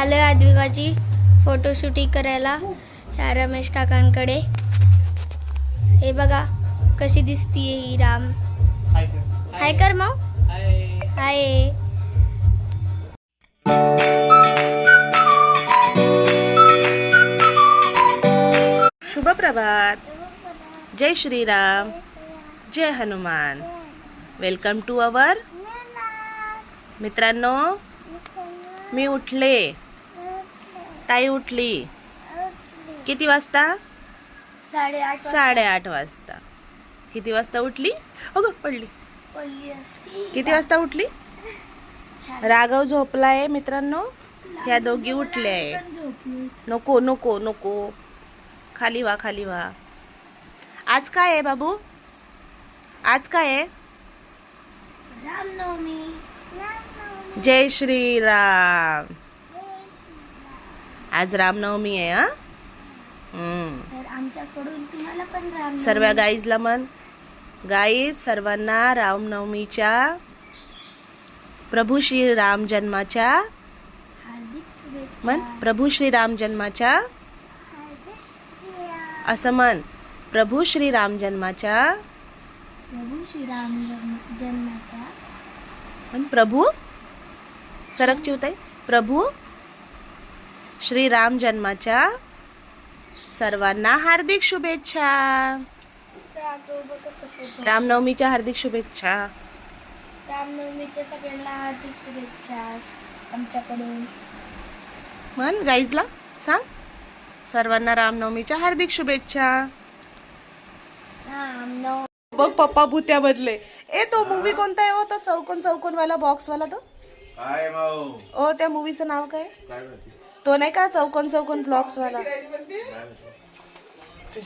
आलोय आद्विकाची फोटोशूटिंग करायला ह्या रमेश काकांकडे. हे बघा कशी दिसतीये ही राम. हाय कर मग. हाय. शुभ प्रभात. जय श्रीराम, जय हनुमान. Welcome to our. मित्रांनो, मी उठले, ताई उठली. किती वाजता? 8:30 वाजता. किती वाजता उठली? अगं पडली. किती वाजता उठली? राघव झोपलाय मित्रांनो. ह्या दोघी उठल्या आहे. नको नको नको, खाली वा खाली वा. आज काय आहे बाबू? आज काय आहे? रामनवमी. जय श्रीराम. आज रामनवमी आहे. हा तर आमच्याकडून तुम्हाला पण राम. सर्व गाईजला मन. गाईज सर्वांना रामनवमीच्या, प्रभू श्री राम जन्माच्या हार्दिक शुभेच्छा. मन. प्रभू श्री राम जन्माच्या असं मन. प्रभू श्री राम जन्माच्या प्रभू श्रीराम जन्माचा मन. प्रभू सरक चिवताई. प्रभू श्री राम जन्माच्या सर्वांना हार्दिक शुभेच्छा. रामनवमीच्या हार्दिक शुभेच्छा. रामनवमीच्या सगळ्यांना हार्दिक शुभेच्छा आमच्याकडून. मन गाईजला सांग, सर्वांना रामनवमीच्या हार्दिक शुभेच्छा. रामनवमी. बघ पप्पा भूत्या बदले. ए तो मूवी कोणता आहे हो? तो चौकोन चौकोन वाला बॉक्स वाला तो काय भाऊ? ओ त्या मूवीचं नाव काय? काय माहिती? तो नाही का चौकोन चौकोन ब्लॉक्स वाला.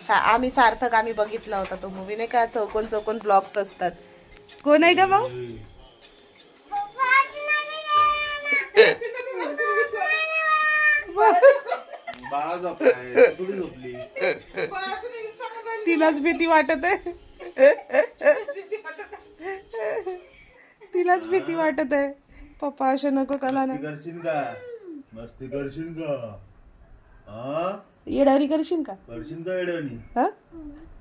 आम्ही सार्थक आम्ही बघितला होता तो मूवी नाही का. चौकोन चौकोन ब्लॉक्स असतात. कोण आहे का मग? बाळा झोपलाय, थोडी झोपली. तिलाच भीती वाटत आहे. तिलाच भीती वाटत आहे. पप्पा असे नको कला ना. मस्ती करशील का? मस्ती करशील का? हा? येडारी करशील का? करशील का येड्यानी? हा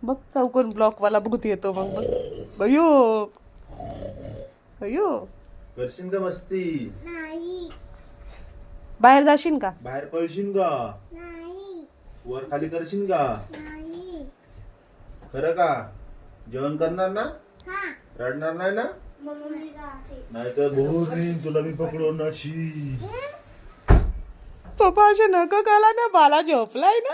बघ चौकोन ब्लॉक वाला भूत येतो मग. बघ अयो अयो. करशील का मस्ती? बाहेर जाशील का? बाहेर पळशील का? वर खाली करशील का? खरं का? जेवण करणार ना? रडणार नाही ना? नाही तर तुला मी पकडून अशी. पप्पा असे नको कला ना. बाला झोपलाय ना.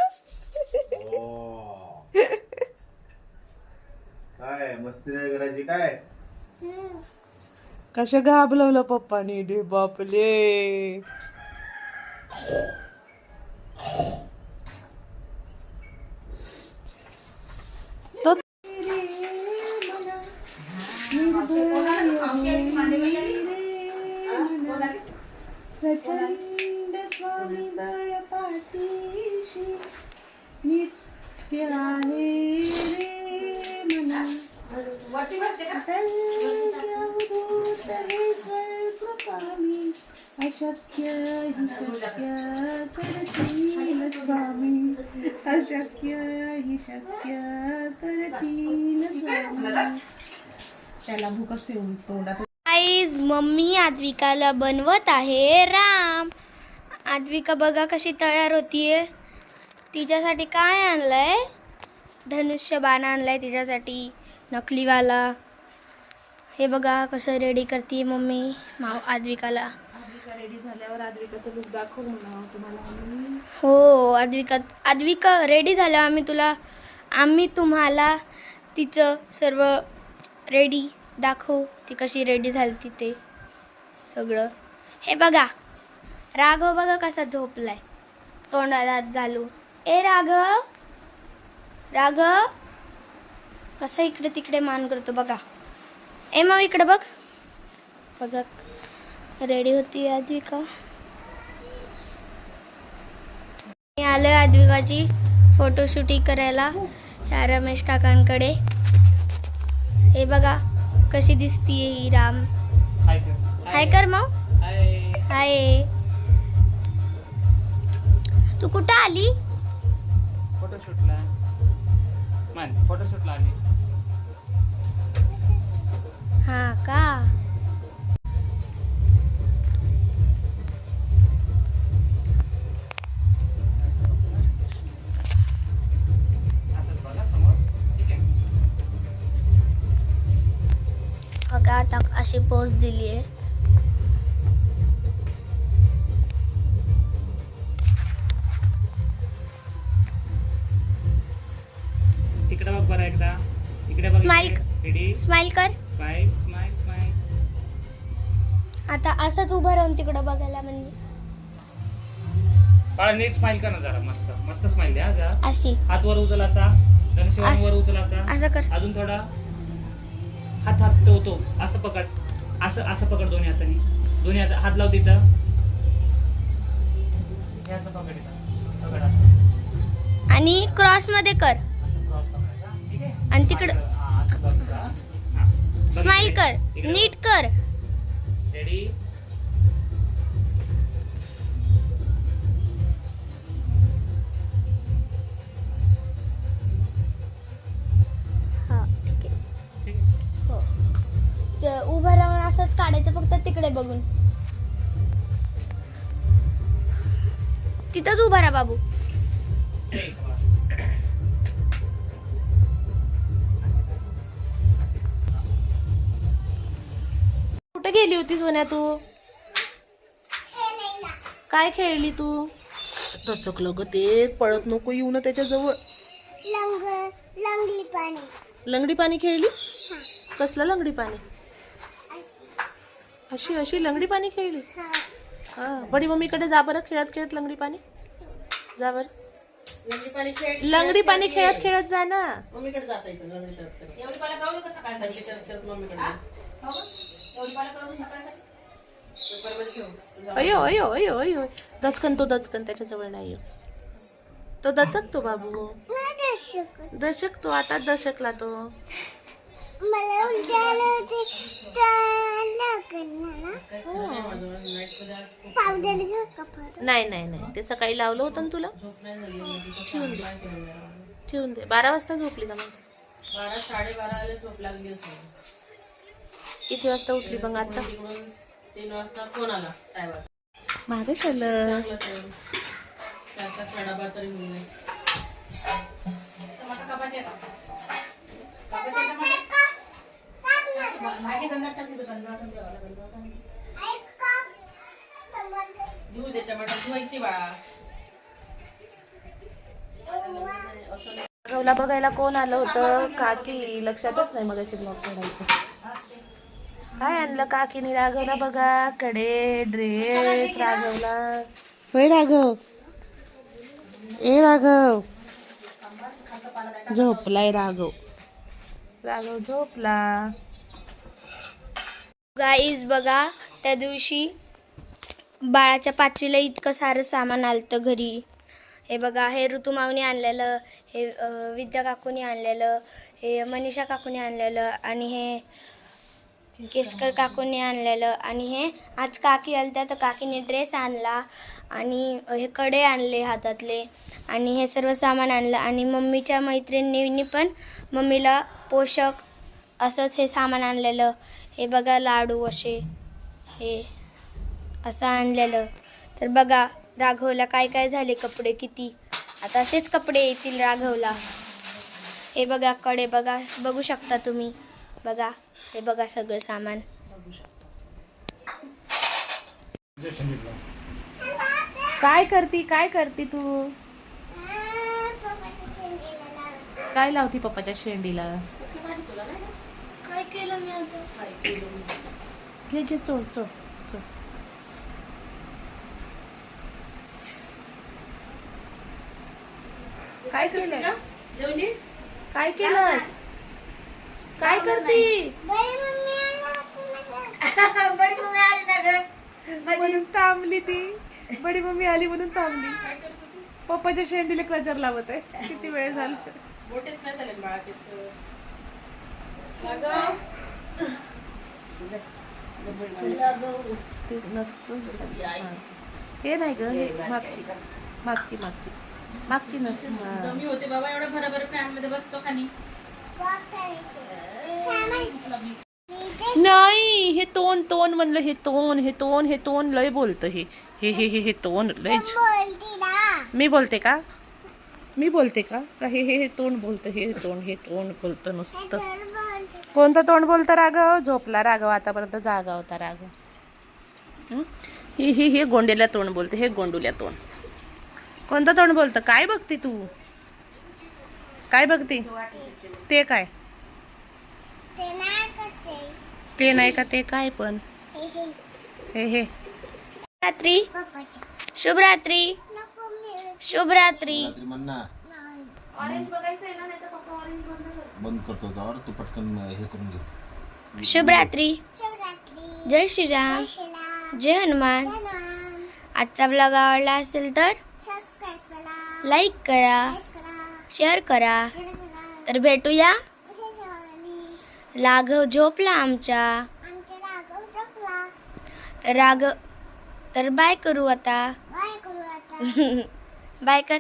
काय मस्ती नाही करायची काय? कसं घाबरवलं पप्पानी. डे बापले. तो प्रचंड स्वामी बळ पाठीशी नित्य आहे रे मना. अशक्य हि शक्य करतील स्वामी. अशक्य हि शक्य करतील स्वामी. त्याला भूक असते तोंडात. आईज मम्मी आद्विकाला बनवत आहे राम. आद्विका बघा कशी तयार होतीये. तिच्यासाठी काय आणलंय? धनुष्य बाण आणलाय तिच्यासाठी नकलीवाला. हे बघा कसं रेडी करते मम्मी आद्विकाला. आद्विका रेडी झाल्यावर आद्विकाचं लुक दाखव म्हणा तुम्हाला. हो आद्विका रेडी झाल्यावर आम्ही तुम्हाला तिचं सर्व रेडी दाखवू. ती कशी रेडी झाली तिथे सगळं. हे बघा राघव बघा कसा झोपलाय तोंडाला हात घालून. ए राघव राघव कसा इकडे तिकडे मान करतो बघा. ए मग इकडे बघ. बघा रेडी होती आद्विका. मी आलोय आद्विकाची फोटोशूटिंग करायला ह्या रमेश काकांकडे. हे बघा कशी दिसतीये ही राम. हाय कर मग. हाय. तू कुठं आली? फोटोशूटला मान फोटोशूटला आली. हा का? असंच बघा समोर. ठीक आहे. बघा आता अशी पोज दिली आहे. इकडे बघ बरं एकदा. इकडे बघ. Smile. रेडी. स्माइल कर. Smile smile smile. आता असंच उभं राहून तिकडं बघायला म्हणजे बाळा नीट स्माइल कर ना जरा. मस्त मस्त स्माइल द्या जरा. अशी हात वर उचल असा. धनुष्यबाण वर उचल असा. असं कर. अजून थोडा. हात हात तो असं पकड. असं असं पकड दोन्ही हातांनी. दोन्ही हात लाव तिथं. हे असं पकड इथं. पकड असं. आणि क्रॉस मध्ये कर असं क्रॉस पकडायचा. ठीक आहे. आणि तिकडं हा, असं बघ इथं. हा. बघ स्माइल इकडे. कर. इकडे नीट कर. बघ. रेडी. हा ठीक आहे. ठीक आहे. हो. ते उभं राहून असंच काढायचं फक्त तिकडे बघून. तिथंच उभा राहा बाबू. ठीक आहे. कुठे गेली होती सोन्या तू? काय खेळली तू? दचकलं ग ते. पळत नको येऊ ना त्याच्याजवळ. लंगडी पाणी खेळली? कसलं लंगडी पाणी? अशी अशी लंगडी पाणी खेळली? हा. बडी मम्मीकडे जा बरं. खेळत खेळत लंगडी पाणी जा बरं. लंगडी पाणी खेळत खेळत जा ना. मम्मीकडे जाता येतं लंगडी करत. एवढी पाला कळवली कसं काय सांगितलं करत करत मम्मीकडे. एवढी पाला कळवली सकाळसाठी. पेपरमध्ये ठेवून. अयो अयो अयो अयो. दचकन तो दचकन त्याच्याजवळ नाही येऊ. तो दचकतो बाबू. दशकतो आता. दशकला तो. नाही नाही नाही ते सकाळी लावलं होतं ना तुला. ठेवून दे. ठेवून दे. 12 वाजता झोपली का मग? 12 12:30 झोप लागली असते. किती वाजता उठली मग आता? तिकडून 3 वाजता फोन आला ड्रायव्हर. मागे झालं. चांगलं तेवढं. 4 तास डबा तरी होईल नाही. टमाटर कापायचे का? कापायचे टमाटर? भाजी गंगात टाकली तर गंगा असं द्यावा लागेल. धुऊ दे टमाटर. धुवायची बाळा. असं नाही. राघवला बघायला कोण आलं होतं? काकी. लक्षातच नाही मगाशी ब्लॉग काढायचं. काय आणलं काकीने राघवला? बघा कडे ड्रेस राघवला. होय राघव. ए राघव. झोपलाय राघव. राघव झोपला. गाईज बघा त्या दिवशी बाळाच्या 5वीला इतकं सारं सामान आलतं घरी. हे बघा हे ऋतुमावनी आणलेलं, हे विद्या काकूनी आणलेलं, हे मनीषा काकूनी आणलेलं, आणि हे केसकर काकूनी आणलेलं, आणि हे आज काकी आलत्या तर काकीने ड्रेस आणला, आणि हे कडे आणले हातातले, आणि हे सर्व सामान आणलं. आणि मम्मीच्या मैत्रिणींनी पण मम्मीला पोषक असंच हे सामान आणलेलं. हे बघा लाडू असे हे असं आणलेलं. तर बघा राघवला काय काय झाले कपडे किती. आता असेच कपडे येतील राघवला. हे बघा कडे बघा, बघू शकता तुम्ही. बघा हे बघा सगळं सामान. काय करती तू? काय लावती पप्पाच्या शेंडीला? काय केलं मी आता? घे घे चोळ चोळ चोळ. काय केलं? काय केलंस? काय करती? म्हणून थांबली ती. बडी मम्मी आली म्हणून थांबली. पप्पाच्या शेंडीला क्लचर लावत आहे. किती वेळ झाला. मोठेच नाही झाले बाळा केस. ते नसतो. हे नाही ग, हे मागची. मागची मागची मागची नस कमी होते बाबा एवढा भराभर फॅन मध्ये बसतो खाली. नाही हे तोंड तोंड म्हणलं हे तोंड लय बोलतं हे हे हे हे हे तोंड लय मी बोलते का का हे तोंड बोलतं हे तोंड बोलतं नुसतं. कोणतं तोंड बोलतं राघव? झोपला राघव, आतापर्यंत जागा होता राघव. हे गोंडेला तोंड बोलतं, हे गोंडूल्या तोंड. कोणतं तोंड बोलतं? काय बघते तू? काय बघते? ते काय? ते नाही का ते काय पण हे रात्री शुभरात्री शुभरात्री. बंद करतो त्यावर तू पटकन हे करून घे. शुभरात्री. जय श्रीराम, जय हनुमान. आजचा ब्लॉग आवडला असेल तर लाईक करा, शेअर करा. तर भेटूया. राघव झोपला आमचा. तर बाय करू आता. बाय कर.